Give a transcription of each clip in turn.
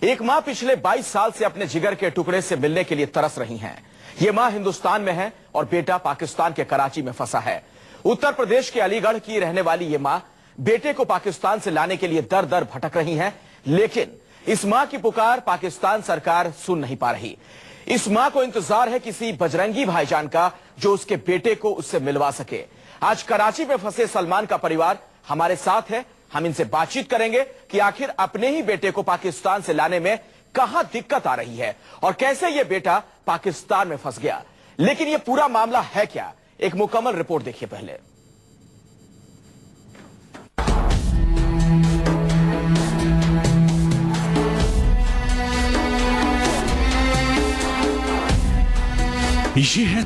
एक मां पिछले 22 साल से अपने जिगर के टुकड़े से मिलने के लिए तरस रही हैं। ये मां हिंदुस्तान में है और बेटा पाकिस्तान के कराची में फंसा है। उत्तर प्रदेश के अलीगढ़ की रहने वाली ये मां बेटे को पाकिस्तान से लाने के लिए दर दर भटक रही है, लेकिन इस मां की पुकार पाकिस्तान सरकार सुन नहीं पा रही। इस मां को इंतजार है किसी बजरंगी भाईजान का जो उसके बेटे को उससे मिलवा सके। आज कराची में फंसे सलमान का परिवार हमारे साथ है। हम इनसे बातचीत करेंगे कि आखिर अपने ही बेटे को पाकिस्तान से लाने में कहां दिक्कत आ रही है और कैसे ये बेटा पाकिस्तान में फंस गया। लेकिन ये पूरा मामला है क्या, एक मुकम्मल रिपोर्ट देखिए पहले। ये है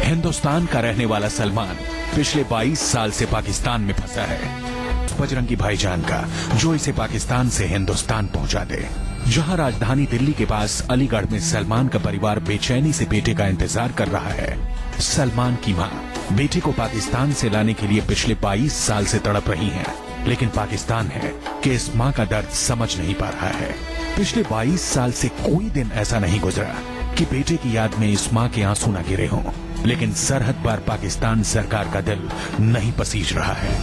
हिंदुस्तान का रहने वाला सलमान पिछले 22 साल से पाकिस्तान में फंसा है। बजरंगी भाईजान का जो इसे पाकिस्तान से हिंदुस्तान पहुंचा दे। जहां राजधानी दिल्ली के पास अलीगढ़ में सलमान का परिवार बेचैनी से बेटे का इंतजार कर रहा है। सलमान की मां बेटे को पाकिस्तान से लाने के लिए पिछले 22 साल से तड़प रही है, लेकिन पाकिस्तान है कि इस मां का दर्द समझ नहीं पा रहा है। पिछले 22 साल से कोई दिन ऐसा नहीं गुजरा कि बेटे की याद में इस मां के आंसू न गिरे हों, लेकिन सरहद पार पाकिस्तान सरकार का दिल नहीं पसीज रहा है।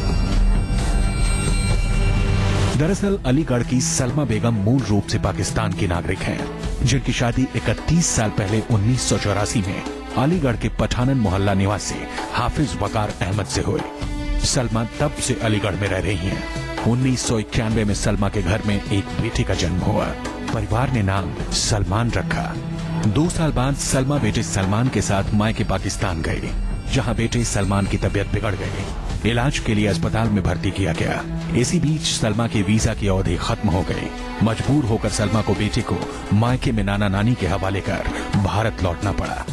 दरअसल अलीगढ़ की सलमा बेगम मूल रूप से पाकिस्तान की नागरिक हैं, जिनकी शादी 31 साल पहले 1984 में अलीगढ़ के पठानन मोहल्ला निवासी हाफिज वकार अहमद से हुई। सलमा तब से अलीगढ़ में रह रही हैं। 1991 में सलमा के घर में एक बेटे का जन्म हुआ। परिवार ने नाम सलमान रखा। 2 साल बाद सलमा बेटे सलमान के साथ मायके पाकिस्तान गई, जहां बेटे सलमान की तबीयत बिगड़ गई। इलाज के लिए अस्पताल में भर्ती किया गया। इसी बीच सलमा के वीजा की अवधि खत्म हो गई। मजबूर होकर सलमा को बेटे को मायके में नाना नानी के हवाले कर भारत लौटना पड़ा।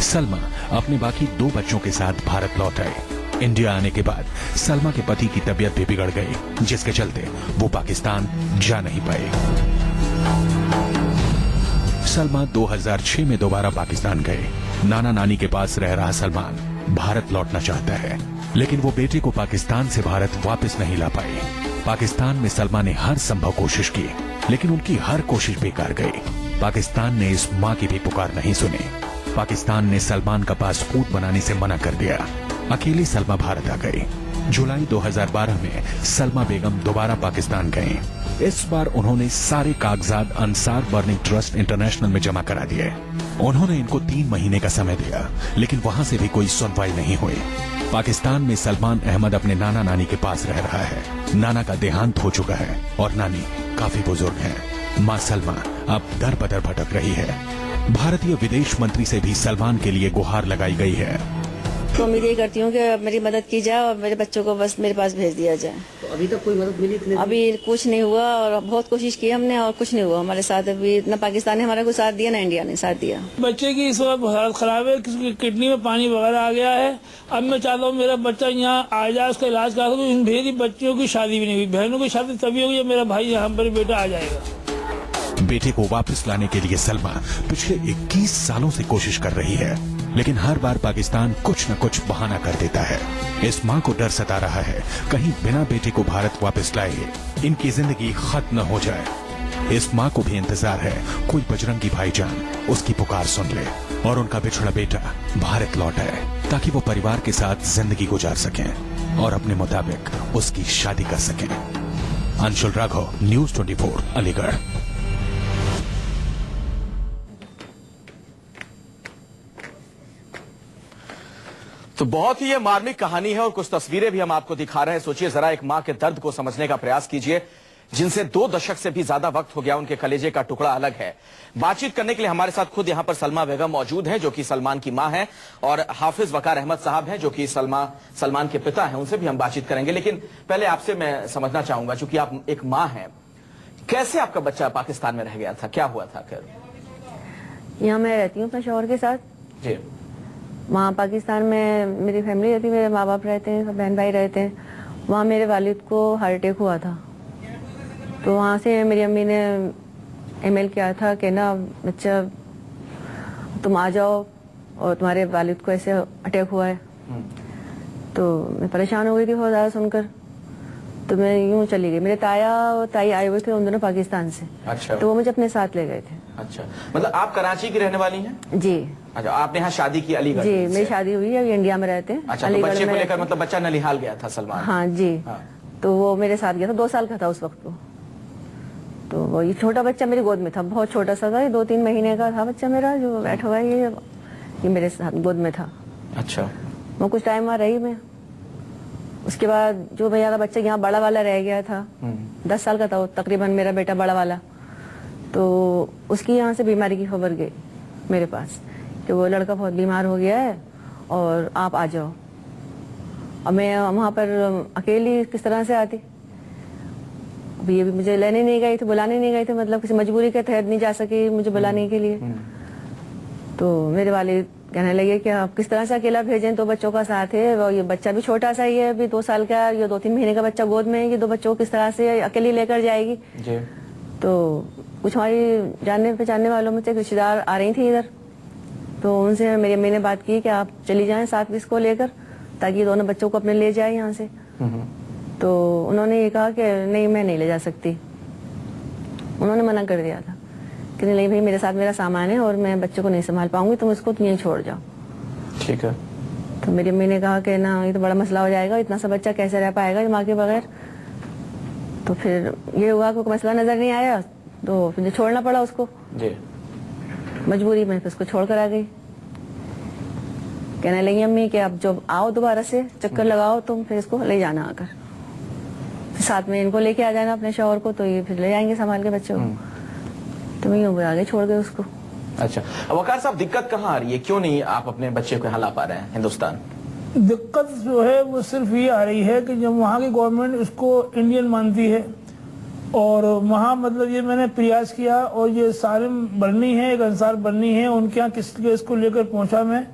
सलमा अपने बाकी 2 बच्चों के साथ भारत लौट आई। इंडिया आने के बाद सलमा के पति की तबीयत भी बिगड़ गई, जिसके चलते वो पाकिस्तान जा नहीं पाए। सलमान 2006 में दोबारा पाकिस्तान गए। नाना नानी के पास रह रहा सलमान भारत लौटना चाहता है, लेकिन वो बेटे को पाकिस्तान से भारत वापस नहीं ला पाए। पाकिस्तान में सलमान ने हर संभव कोशिश की, लेकिन उनकी हर कोशिश बेकार गई। पाकिस्तान ने इस मां की भी पुकार नहीं सुनी। पाकिस्तान ने सलमान का पासपोर्ट बनाने से मना कर दिया। अकेली सलमा भारत आ गई। जुलाई 2012 में सलमा बेगम दोबारा पाकिस्तान गईं। इस बार उन्होंने सारे कागजात अंसार बर्निंग ट्रस्ट इंटरनेशनल में जमा करा दिए। उन्होंने इनको 3 महीने का समय दिया, लेकिन वहां से भी कोई सुनवाई नहीं हुई। पाकिस्तान में सलमान अहमद अपने नाना नानी के पास रह रहा है। नाना का देहांत हो चुका है और नानी काफी बुजुर्ग हैं। मां सलमा अब दर बदर भटक रही है। भारतीय विदेश मंत्री से भी सलमान के लिए गुहार लगाई गई है। तो उम्मीद ये करती हूँ कि मेरी मदद की जाए और मेरे बच्चों को बस मेरे पास भेज दिया जाए। तो अभी तक कोई मदद मिली? अभी कुछ नहीं हुआ और बहुत कोशिश की हमने और कुछ नहीं हुआ हमारे साथ। अभी ना पाकिस्तान ने हमारा को साथ दिया ना इंडिया ने साथ दिया। बच्चे की इस वक्त हालत खराब है, किसी किडनी में पानी वगैरह आ गया है। अब मैं चाहता हूँ मेरा बच्चा यहाँ आ जाए, उसका इलाज करा दूँ। इन मेरी बच्चियों की शादी भी नहीं हुई, बहनों की शादी तभी होगी मेरा भाई यहाँ पर बेटा आ जाएगा। बेटे को वापस लाने के लिए सलमा पिछले 21 सालों से कोशिश कर रही है, लेकिन हर बार पाकिस्तान कुछ न कुछ बहाना कर देता है। इस मां को डर सता रहा है कहीं बिना बेटे को भारत वापस लाए इनकी जिंदगी खत्म न हो जाए। इस मां को भी इंतजार है कोई बजरंगी भाईजान उसकी पुकार सुन ले और उनका बिछड़ा बेटा भारत लौट आए, ताकि वो परिवार के साथ जिंदगी गुजार सकें और अपने मुताबिक उसकी शादी कर सकें। अंशुल राघव, न्यूज़ 24, अलीगढ़। तो बहुत ही ये मार्मिक कहानी है और कुछ तस्वीरें भी हम आपको दिखा रहे हैं। सोचिए जरा, एक मां के दर्द को समझने का प्रयास कीजिए, जिनसे 2 दशक से भी ज्यादा वक्त हो गया, उनके कलेजे का टुकड़ा अलग है। बातचीत करने के लिए हमारे साथ खुद यहां पर सलमा बेगम मौजूद हैं, जो कि सलमान की मां है, और हाफिज वकार अहमद साहब हैं, जो कि सलमान के पिता हैं। उनसे भी हम बातचीत करेंगे, लेकिन पहले आपसे मैं समझना चाहूंगा, चूंकि आप एक मां हैं, कैसे आपका बच्चा पाकिस्तान में रह गया था, क्या हुआ था? यहाँ मैं रहती हूँ अपने शौहर के साथ जी। वहाँ पाकिस्तान में मेरी फैमिली रहती है, मेरे माँ बाप रहते हैं, सब बहन भाई रहते हैं। वहाँ मेरे वालिद को हार्ट अटैक हुआ था, तो वहाँ से मेरी अम्मी ने ईमेल किया था कि ना बच्चा तुम आ जाओ और तुम्हारे वालिद को ऐसे अटैक हुआ है। तो मैं परेशान हो गई थी बहुत ज़्यादा सुनकर। तो मैं यूं चली गई। मेरे ताया और ताई आए हुए थे उन दोनों पाकिस्तान से। अच्छा। तो वो मुझे अपने साथ ले गए थे। अच्छा, मतलब आप कराची की रहने वाली हैं? जी। अच्छा, आपने यहाँ शादी की अलीगढ़ जी, से? मेरी शादी हुई है, अभी इंडिया में रहते हैं। अच्छा, तो बच्चे को लेकर मतलब बच्चा नलिहाल गया था सलमान? हाँ जी। हाँ। तो वो मेरे साथ गया था, 2 साल का था उस वक्त वो। तो वो ये छोटा बच्चा मेरी गोद में था, बहुत छोटा सा था, ये 2-3 महीने का था बच्चा मेरा जो बैठा हुआ है, ये मेरे साथ गोद में था। अच्छा। वो कुछ टाइम वहाँ रही मैं। उसके बाद जो भैया का बच्चा यहाँ बड़ा वाला रह गया था, 10 साल का था वो तकरीबन, मेरा बेटा बड़ा वाला। तो उसकी यहाँ से बीमारी की खबर गई मेरे पास कि वो लड़का बहुत बीमार हो गया है और आप आ जाओ। अब मैं वहाँ पर अकेली किस तरह से आती? अब ये भी मुझे लेने नहीं गई थी, बुलाने नहीं गई थी, मतलब किसी मजबूरी के तहत नहीं जा सकी मुझे बुलाने के लिए। तो मेरे वाले कहने लगे कि आप किस तरह से अकेला भेजें, 2 बच्चों का साथ है और ये बच्चा भी छोटा सा ही है, अभी 2 साल का, ये 2-3 महीने का बच्चा गोद में है, ये 2 बच्चों को किस तरह से अकेली लेकर जाएगी जी। तो कुछ हमारी जानने पहचानने वालों में से रिश्तेदार आ रही थी इधर, तो उनसे मेरी अम्मी ने बात की कि आप चली जाएं साथ में इसको लेकर, ताकि ये दोनों बच्चों को अपने ले जाए यहाँ से। तो उन्होंने ये कहा कि नहीं, मैं नहीं ले जा सकती। उन्होंने मना कर दिया था कि नहीं भाई, मेरे साथ मेरा सामान है और मैं बच्चे को नहीं संभाल पाऊंगी, तुम इसको यहीं छोड़ जाओ। ठीक है। तो मेरी अम्मी ने कहा कि ना, ये तो बड़ा मसला हो जाएगा, इतना सा बच्चा कैसे रह पाएगा माँ के बगैर। तो फिर ये हुआ, कोई मसला नजर नहीं आया, तो फिर छोड़ना पड़ा उसको। जी। मजबूरी में फिर उसको छोड़ कर आ गई। कहने लगी अम्मी कि अब जब आओ दोबारा से चक्कर लगाओ तुम, फिर इसको ले जाना आकर, साथ में इनको लेके आ जाना अपने शौहर को, तो ये फिर ले जाएंगे संभाल के बच्चे को। तो मैं यूं आगे छोड़ गए उसको। अच्छा, वकार साहब, दिक्कत कहाँ आ रही है? क्यों नहीं आप अपने बच्चे को यहाँ ला पा रहे हैं हिंदुस्तान? दिक्कत जो है वो सिर्फ ये आ रही है कि जब वहाँ की गवर्नमेंट उसको इंडियन मानती है, और वहाँ मतलब ये मैंने प्रयास किया, और ये सालिम बरनी है, एक अंसार बरनी है, उनके यहाँ किस केस को लेकर पहुँचा मैं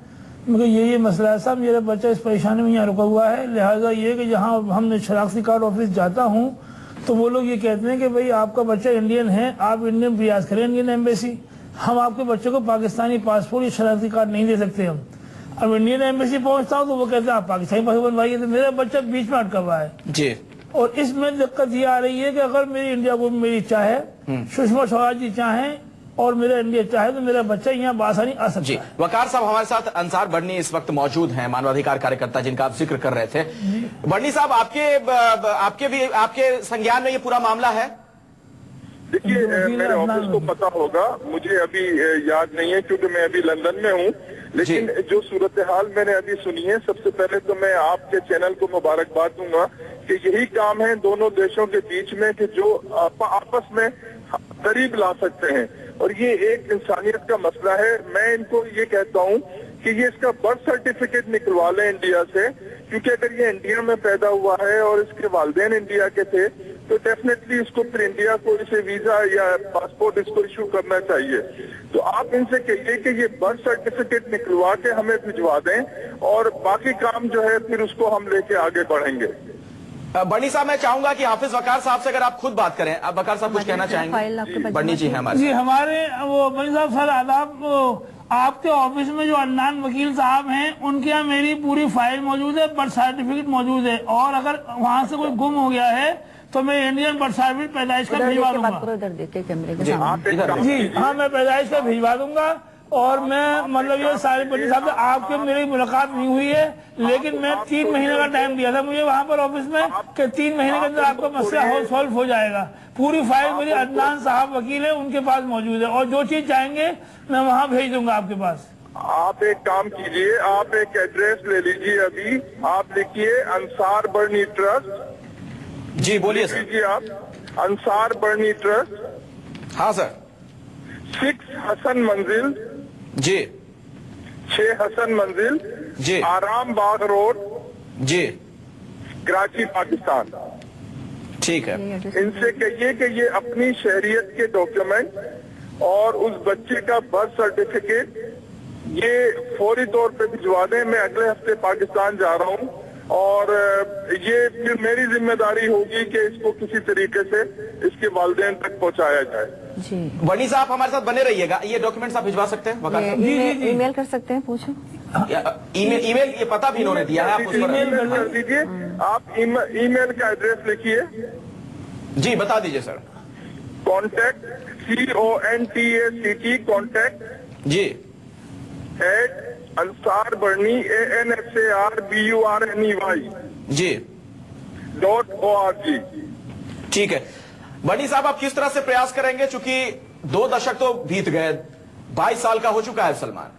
कि ये मसला है साहब, मेरा बच्चा इस परेशानी में यहाँ रुका हुआ है, लिहाजा ये कि जहाँ हम शनाख्ती कार्ड ऑफिस जाता हूँ तो वो लोग ये कहते हैं कि भाई आपका बच्चा इंडियन है, आप इंडियन प्रयास करें, इंडियन एम्बेसी, हम आपके बच्चे को पाकिस्तानी पासपोर्ट या शनाख्ती कार्ड नहीं दे सकते हम। अब इंडियन एम्बेसी पहुँचता हूँ तो वो कहते हैं आप पाकिस्तानी पासपोर्ट बनवाइए, तो मेरा बच्चा बीच में अटका हुआ है जी। और इसमें दिक्कत ये आ रही है कि अगर मेरी इंडिया को मेरी इच्छा है, सुषमा स्वराज जी चाहें और मेरा इंडिया चाहे, तो मेरा बच्चा यहाँ बासानी आ सकता है। वकार साहब, हमारे साथ अंसार बर्नी इस वक्त मौजूद हैं, मानवाधिकार कार्यकर्ता जिनका आप जिक्र कर रहे थे। बर्नी साहब, आपके संज्ञान में ये पूरा मामला है? देखिए, मेरे ऑफिस को पता होगा, मुझे अभी याद नहीं है क्योंकि मैं अभी लंदन में हूँ, लेकिन जो सूरत हाल मैंने अभी सुनी है, सबसे पहले तो मैं आपके चैनल को मुबारकबाद दूंगा कि यही काम है दोनों देशों के बीच में कि जो आपस में करीब ला सकते हैं, और ये एक इंसानियत का मसला है। मैं इनको ये कहता हूँ कि ये इसका बर्थ सर्टिफिकेट निकलवा लें इंडिया से, क्योंकि अगर ये इंडिया में पैदा हुआ है और इसके वालिदैन इंडिया के थे तो डेफिनेटली इसको फिर इंडिया को इसे वीजा या पासपोर्ट इसको इशू करना चाहिए। तो आप इनसे कहिए कि ये बर्थ सर्टिफिकेट निकलवा के हमें भिजवा दें, और बाकी काम जो है फिर उसको हम लेके आगे बढ़ेंगे। बर्नी साहब, मैं चाहूंगा कि हाफिज वकार साहब से अगर आप खुद बात करें। अब वकार साहब कुछ कहना चाहेंगे? बर्नी जी हैं हमारे। जी, हमारे वो बर्नी साहब सर आदाब, आपके ऑफिस में जो अदनान वकील साहब हैं उनके यहाँ मेरी पूरी फाइल मौजूद है, बर्थ सर्टिफिकेट मौजूद है, और अगर वहाँ से कोई गुम हो गया है तो मैं इंडियन बर्थ सर्टिफिकेट पैदाइश का भिजवा दूंगा। जी हाँ, मैं पैदाइश का भिजवा दूंगा। और मैं मतलब ये सारे बच्चे साहब से आपके मेरी मुलाकात नहीं हुई है, लेकिन मैं 3 महीने का टाइम दिया था मुझे वहाँ पर ऑफिस में कि 3 महीने के अंदर आपका मसला सॉल्व हो जाएगा। पूरी फाइल मेरी अदनान साहब वकील है उनके पास मौजूद है, और जो चीज चाहेंगे मैं वहाँ भेज दूंगा आपके पास। आप एक काम कीजिए, आप एक एड्रेस ले लीजिए, अभी आप लिखिए अंसार बर्नी ट्रस्ट। जी बोलिए सर। लीजिए आप अंसार बर्नी ट्रस्ट। हाँ सर। 6 हसन मंजिल जी, 6 हसन मंजिल जी, आराम बाग रोड जी, कराची पाकिस्तान। ठीक है। इनसे कहिए कि ये अपनी शहरियत के डॉक्यूमेंट और उस बच्चे का बर्थ सर्टिफिकेट ये फौरी तौर पे भिजवा दें। मैं अगले हफ्ते पाकिस्तान जा रहा हूँ, और ये फिर मेरी जिम्मेदारी होगी कि इसको किसी तरीके से इसके वालिदैन तक पहुँचाया जाए। जी, बर्नी साहब हमारे साथ बने रहिएगा। ये डॉक्यूमेंट्स आप भिजवा सकते हैं वकार साहब? ईमेल कर सकते हैं, पूछो। ईमेल ये पता भी इन्होंने दिया है, आप उस पर ईमेल कर दीजिए। आप ईमेल का एड्रेस लिखिए। जी बता दीजिए सर। कॉन्टैक्ट CONTACT कॉन्टैक्ट जी @Ansar Barni ANSARBURNEY जी .org। ठीक है बनी साहब, आप किस तरह से प्रयास करेंगे, चूंकि 2 दशक तो बीत गए, 22 साल का हो चुका है सलमान।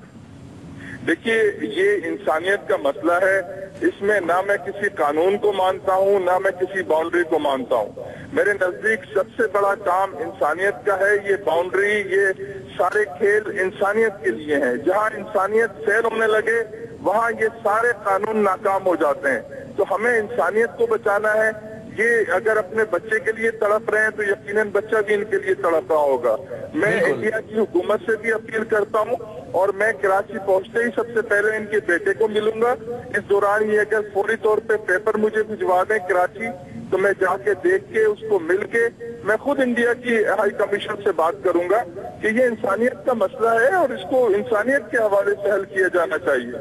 देखिए, ये इंसानियत का मसला है। इसमें ना मैं किसी कानून को मानता हूँ, ना मैं किसी बाउंड्री को मानता हूँ। मेरे नजदीक सबसे बड़ा काम इंसानियत का है। ये बाउंड्री, ये सारे खेल इंसानियत के लिए हैं। जहाँ इंसानियत फेल होने लगे वहाँ ये सारे कानून नाकाम हो जाते हैं। तो हमें इंसानियत को बचाना है। ये अगर अपने बच्चे के लिए तड़प रहे हैं तो यकीनन बच्चा भी इनके लिए तड़प रहा होगा। मैं इंडिया की हुकूमत से भी अपील करता हूँ और मैं कराची पहुंचते ही सबसे पहले इनके बेटे को मिलूंगा। इस दौरान ये अगर फौरी तौर पे पेपर मुझे भिजवा दें कराची, तो मैं जाके देख के उसको मिल के मैं खुद इंडिया की हाई कमीशन से बात करूंगा कि ये इंसानियत का मसला है और इसको इंसानियत के हवाले से हल किया जाना चाहिए।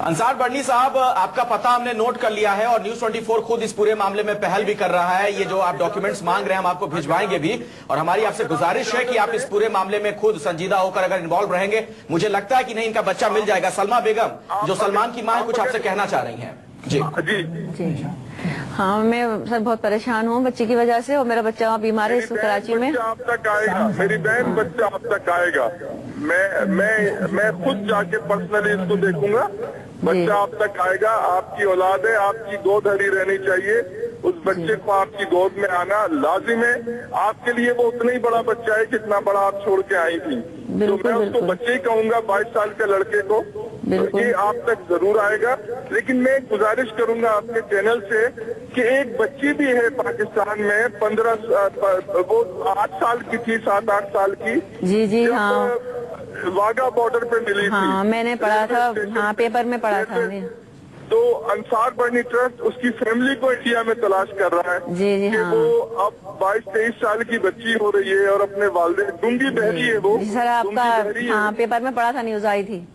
अंसार बर्नी साहब, आपका पता हमने नोट कर लिया है और न्यूज 24 खुद इस पूरे मामले में पहल भी कर रहा है। ये जो आप डॉक्यूमेंट्स मांग रहे हैं हम आपको भिजवाएंगे भी, और हमारी आपसे गुजारिश है कि आप इस पूरे मामले में खुद संजीदा होकर अगर इन्वॉल्व रहेंगे, मुझे लगता है कि नहीं इनका बच्चा मिल जाएगा। सलमा बेगम जो सलमान की मां है, कुछ आपसे कहना चाह रही हैं। जी जी हाँ, मैं सर बहुत परेशान हूँ बच्चे की वजह से, और मेरा बच्चा वहाँ बीमार है कराची में। बच्चा आप तक आएगा, मेरी बहन, बच्चा आप तक आएगा। मैं खुद जाके पर्सनली इसको देखूंगा। बच्चा आप तक आएगा। आपकी औलाद है, आपकी गोद हरी रहनी चाहिए। उस बच्चे को आपकी गोद में आना लाजिम है। आपके लिए वो उतना ही बड़ा बच्चा है जितना बड़ा आप छोड़ के आई थी। तो मैं उसको बच्चे ही कहूंगा, 22 साल के लड़के को। तो ये आप तक जरूर आएगा। लेकिन मैं गुजारिश करूंगा आपके चैनल से कि एक बच्ची भी है पाकिस्तान में, 15 वो 8 साल की थी, 7-8 साल की। जी हाँ, वाघा बॉर्डर पे मिली थी। हाँ मैंने पढ़ा था, हाँ पेपर में पढ़ा था। तो अंसार बर्नी ट्रस्ट उसकी फैमिली को इंडिया में तलाश कर रहा है। जी हाँ। वो अब 22-23 साल की बच्ची हो रही है और अपने वालिद, गूंगी बहरी है वो। सर आपका हाँ पेपर में पढ़ा था, न्यूज आई थी।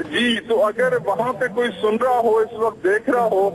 जी, तो अगर वहाँ पे कोई सुन रहा हो, इस वक्त देख रहा हो,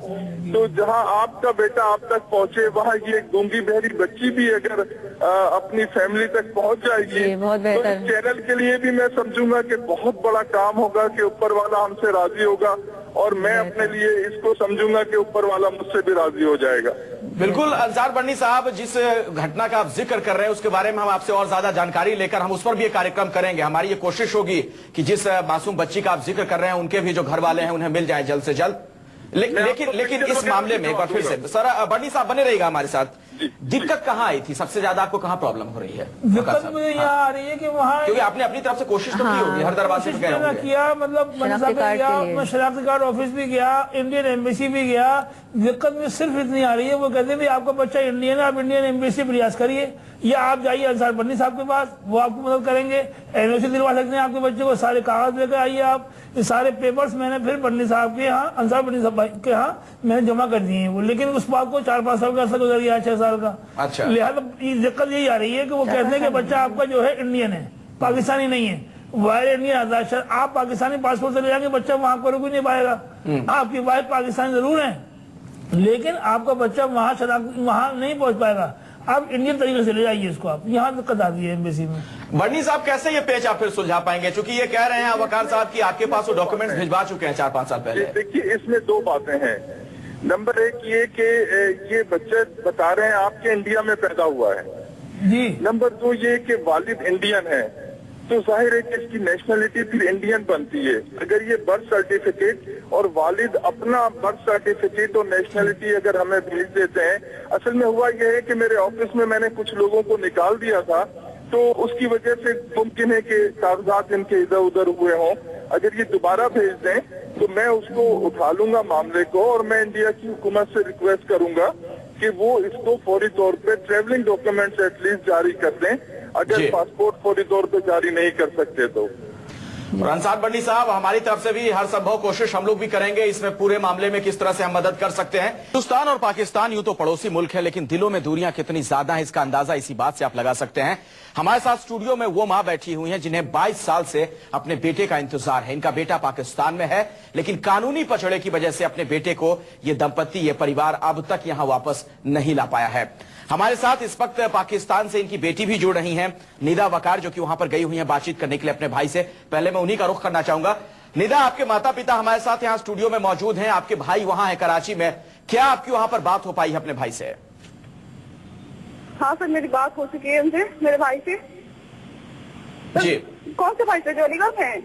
तो जहाँ आपका बेटा आप तक पहुँचे, वहाँ ये गूंगी बहरी बच्ची भी अगर अपनी फैमिली तक पहुँच जाएगी, बहुत तो बेहतर। इस चैनल के लिए भी मैं समझूंगा कि बहुत बड़ा काम होगा कि ऊपर वाला हमसे राजी होगा, और मैं अपने लिए इसको समझूंगा कि ऊपर वाला मुझसे भी राजी हो जाएगा। बिल्कुल अंसार बर्नी साहब, जिस घटना का आप जिक्र कर रहे हैं उसके बारे में हम आपसे और ज्यादा जानकारी लेकर हम उस पर भी एक कार्यक्रम करेंगे। हमारी ये कोशिश होगी कि जिस मासूम बच्ची का आप जिक्र कर रहे हैं उनके भी जो घर वाले हैं उन्हें मिल जाए जल्द से जल्द। लेकिन इस मामले में एक बार फिर से सर बर्नी साहब बने रहिएगा हमारे साथ। दिक्कत कहाँ आई थी सबसे ज्यादा, आपको कहाँ प्रॉब्लम हो रही है? दिक्कत मुझे यहाँ आ रही है कि वहाँ, क्योंकि आपने अपनी तरफ से कोशिश तो की होगी, हर दरवाजे पे गए होंगे। किया, मतलब मैं शनाख्ती कार्ड ऑफिस भी गया, इंडियन एम्बेसी भी गया। दिक्कत में सिर्फ इतनी आ रही है, वो कहते हैं आपका बच्चा इंडियन है, आप इंडियन एम्बेसी प्रयास करिए, या आप जाइए अंसार बर्नी साहब के पास, वो आपको मदद करेंगे। एनओसी दिलवा सकते हैं आपके बच्चे को, सारे कागज लेकर आइए आप। ये सारे पेपर्स मैंने फिर बर्नी साहब के यहाँ, अंसार बर्नी साहब के यहाँ मैंने जमा कर दिए हैं वो। लेकिन उस बात को 4-5 साल का अर्सा गुजर गया, 6 साल का। अच्छा। लिहाजा दिक्कत यही आ रही है कि वो कहते हैं कि बच्चा आपका जो है इंडियन है, पाकिस्तानी नहीं है। वायर इंडियन आजाद, आप पाकिस्तानी पासपोर्ट से ले जाएंगे, बच्चा वहां पर रुक नहीं पाएगा। आपकी वाइफ पाकिस्तानी जरूर है, लेकिन आपका बच्चा वहां नहीं पहुंच पाएगा। आप इंडियन तरीके से ले जाइए इसको, आप यहाँ दिक्कत आती है एम्बेसी में। बर्नी साहब कैसे ये पेच आप फिर सुलझा पाएंगे, क्योंकि ये कह रहे हैं वकार साहब कि आपके पास वो डॉक्यूमेंट्स भिजवा चुके हैं 4-5 साल पहले। देखिए, इसमें 2 बातें हैं। नंबर 1 ये कि ये बच्चे बता रहे हैं आपके इंडिया में पैदा हुआ है जी। नंबर 2 ये कि वालिद इंडियन है, तो जाहिर है कि इसकी नेशनलिटी फिर इंडियन बनती है। अगर ये बर्थ सर्टिफिकेट और वालिद अपना बर्थ सर्टिफिकेट और नेशनलिटी अगर हमें भेज देते हैं, असल में हुआ यह है कि मेरे ऑफिस में मैंने कुछ लोगों को निकाल दिया था, तो उसकी वजह से मुमकिन है कि कागजात इनके इधर उधर हुए हों। अगर ये दोबारा भेज दें तो मैं उसको उठा लूंगा मामले को, और मैं इंडिया की हुकूमत से रिक्वेस्ट करूंगा कि वो इसको फौरी तौर पे ट्रेवलिंग डॉक्यूमेंट्स एटलीस्ट जारी कर दें, अगर पासपोर्ट फौरी तौर पे जारी नहीं कर सकते तो। और अंसार बंडी साहब, हमारी तरफ से भी हर संभव कोशिश हम लोग भी करेंगे इसमें पूरे मामले में किस तरह से हम मदद कर सकते हैं। हिंदुस्तान और पाकिस्तान यूं तो पड़ोसी मुल्क है, लेकिन दिलों में दूरियां कितनी ज्यादा है इसका अंदाजा इसी बात से आप लगा सकते हैं। हमारे साथ स्टूडियो में वो मां बैठी हुई हैं जिन्हें 22 साल से अपने बेटे का इंतजार है। इनका बेटा पाकिस्तान में है, लेकिन कानूनी पचड़े की वजह से अपने बेटे को ये दंपत्ति, ये परिवार अब तक यहां वापस नहीं ला पाया है। हमारे साथ इस वक्त पाकिस्तान से इनकी बेटी भी जुड़ रही हैं, निदा वकार, जो कि वहां पर गई हुई हैं बातचीत करने के लिए अपने भाई से। पहले मैं उन्हीं का रुख करना चाहूंगा। निदा, आपके माता पिता हमारे साथ यहां स्टूडियो में मौजूद हैं, आपके भाई वहां है कराची में। क्या आपकी वहां पर बात हो पाई है अपने भाई से? हाँ सर, मेरी बात हो चुकी है उनसे, मेरे भाई से। जी, कौन से भाई से? जो अलीगढ़ में है।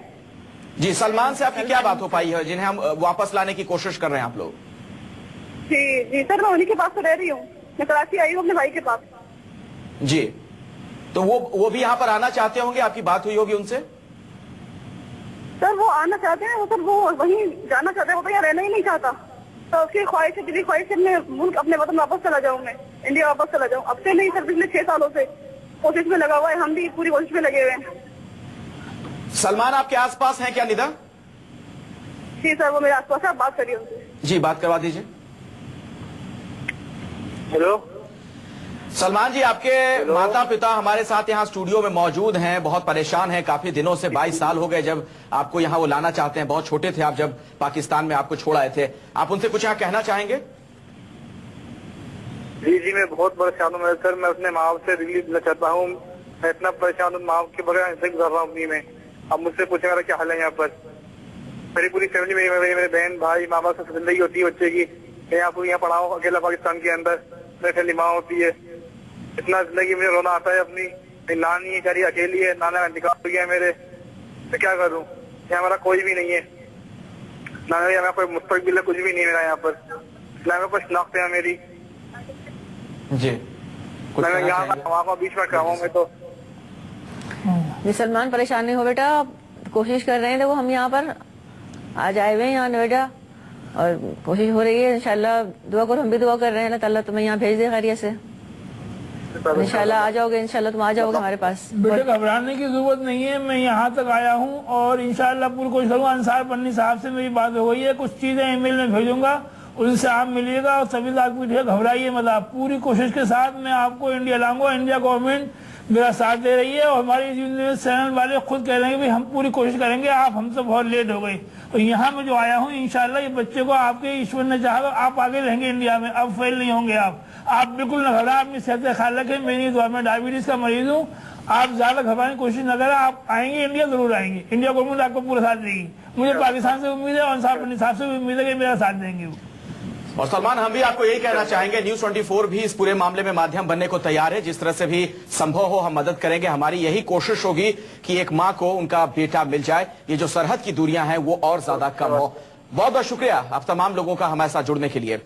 जी, सलमान से आपकी क्या बात हो पाई है जिन्हें हम वापस लाने की कोशिश कर रहे हैं आप लोग? जी जी सर, मैं उन्हीं के पास तो रह रही हूँ। मैं कराची आई हूँ अपने भाई के पास। जी, तो वो भी यहाँ पर आना चाहते होंगे, आपकी बात हुई होगी उनसे? सर वो आना चाहते हैं, सर वो वहीं जाना चाहते हैं, वो तो यहाँ रहना ही नहीं चाहता। तो उसकी ख्वाहिश है, दिली ख्वाहिश है मुल्क, अपने वतन वापस चला जाऊँ, मैं इंडिया वापस चला जाऊँ। अब से नहीं सर, पिछले 6 सालों से कोशिश में लगा हुआ है, हम भी पूरी कोशिश में लगे हुए हैं। सलमान आपके आसपास हैं क्या निदा? जी सर, वो मेरे आसपास है, आप बात करिए उनसे। जी, बात करवा दीजिए। हेलो सलमान जी, आपके माता पिता हमारे साथ यहाँ स्टूडियो में मौजूद हैं, बहुत परेशान हैं काफी दिनों से। 22 साल हो गए जब आपको यहाँ वो लाना चाहते हैं। बहुत छोटे थे आप जब पाकिस्तान में आपको छोड़ आए थे। आप उनसे कुछ यहाँ कहना चाहेंगे? जी, मैं बहुत परेशान हूँ सर। मैं अपने माँ बाप से रिलीफ लेना चाहता हूँ। मैं इतना परेशान हूँ, माँ बाप के बगैर ऐसे गुजर रहा हूँ में। अब मुझसे पूछे मेरा क्या हाल है यहाँ पर। मेरी पूरी फैमिली, मेरे बहन भाई, माँ बाप से जिंदगी होती है बच्चे की। मैं आपको यहाँ पढ़ाऊँ अकेला पाकिस्तान के अंदर, मेरी फैमिली माँ होती है। इतना जिंदगी में रोना आता है अपनी। मेरी नानी है बेचारी अकेली है, नाना का इंतकाल हो गया है मेरे। मैं क्या करूँ? यहाँ हमारा कोई भी नहीं है, ना मेरा कोई मुस्तकबिल है, कुछ भी नहीं मेरा यहाँ पर। ना मेरे को शनाख्त है मेरी। जी, मैं यहाँ बीच में खड़ा हूँ मैं तो। जी सलमान, परेशान नहीं हो बेटा, आप कोशिश कर रहे हैं। देखो हम यहाँ पर आज आए हुए हैं यहाँ नोएडा, और कोशिश हो रही है। इंशाल्लाह दुआ करो, हम भी दुआ कर रहे हैं अल्लाह ताला तुम्हें यहाँ भेज दे खैरियत से। इंशाल्लाह आ जाओगे, इंशाल्लाह तुम आ जाओगे हमारे पास। बेटे घबराने की जरूरत नहीं है, मैं यहाँ तक आया हूँ और इंशाल्लाह पूरी कोशिश करूँगा। अंसार बन्नी साहब से मेरी बात हो गई है, कुछ चीजें ईमेल में भेजूंगा, उनसे आप मिलिएगा और सभी लाख भी घबराइए मत। आप पूरी कोशिश के साथ मैं आपको इंडिया लाऊंगा। इंडिया गवर्नमेंट मेरा साथ दे रही है और हमारी चैनल वाले खुद कह रहे हैं कि हम पूरी कोशिश करेंगे। आप हमसे बहुत लेट हो गई, तो यहाँ मैं जो आया हूँ इंशाल्लाह ये बच्चे को आपके ईश्वर ने चाहा तो आप आगे रहेंगे इंडिया में, अब फेल नहीं होंगे आप बिल्कुल न घबराएं, अपनी सेहत का ख्याल रखें। मेरी दुआ में डायबिटीज का मरीज हूँ, आप ज्यादा घबराने की कोशिश न करें। आप आएंगे इंडिया, जरूर आएंगे। इंडिया गवर्नमेंट आपको पूरा साथ देगी। मुझे पाकिस्तान से उम्मीद है और अंसार बन्नी साहब से भी उम्मीद है कि मेरा साथ देंगे वो। और सलमान, हम भी आपको यही कहना चाहेंगे, न्यूज 24 भी इस पूरे मामले में माध्यम बनने को तैयार है। जिस तरह से भी संभव हो हम मदद करेंगे। हमारी यही कोशिश होगी कि एक मां को उनका बेटा मिल जाए, ये जो सरहद की दूरियां हैं वो और ज्यादा कम हो। बहुत बहुत शुक्रिया आप तमाम लोगों का हमारे साथ जुड़ने के लिए।